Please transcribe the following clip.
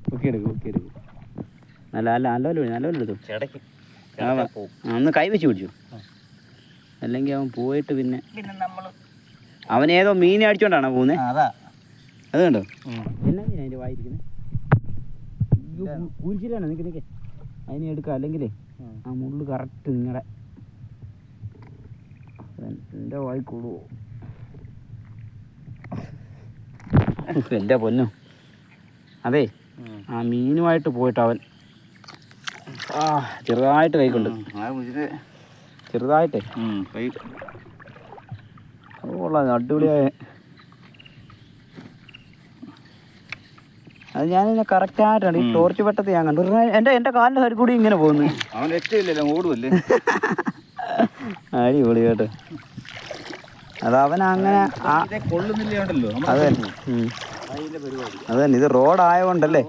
പൊക്കിയെടുക്കും നല്ലപോലെ എടുത്തു ഒന്ന് കൈ വെച്ച് പിടിച്ചു. അല്ലെങ്കിൽ അവൻ പോയിട്ട് പിന്നെ അവൻ ഏതോ മീനെ അടിച്ചോണ്ടാണോ പോകുന്നത്? അത് കണ്ടോ എന്നാ മീൻ അതിൻ്റെ വായിരിക്കുന്നത്? കൂലിച്ചിട്ടാണോ? നിൽക്ക് അതിനെ എടുക്കാം. അല്ലെങ്കിലേ ആ മുള്ളു കറക്റ്റ് നിങ്ങളുടെ എൻ്റെ വായിക്കൊള്ളുവോ? എൻ്റെ പൊന്നോ. അതെ, ആ മീനുമായിട്ട് പോയിട്ട് അവൻ ചെറുതായിട്ട് കൈക്കൊണ്ട് ചെറുതായിട്ടേ കൈ കൊള്ളാം. അടിപൊളിയായ അത് ഞാനിങ്ങനെ കറക്റ്റായിട്ടാണ് ഈ ടോർച്ച് വെട്ടത്ത് ഞാൻ കണ്ടു. എൻ്റെ കാലിൻ്റെ സൈഡിൽ കൂടി ഇങ്ങനെ പോകുന്നു. അവൻ രക്ഷയില്ലല്ലോ, ഓടുമല്ലേ. അടിപൊളി കേട്ടോ. അത് അവനങ്ങനെ കൊള്ളുന്നില്ലല്ലോ. അത് തന്നെ ഇത് റോഡായതുകൊണ്ടല്ലേ.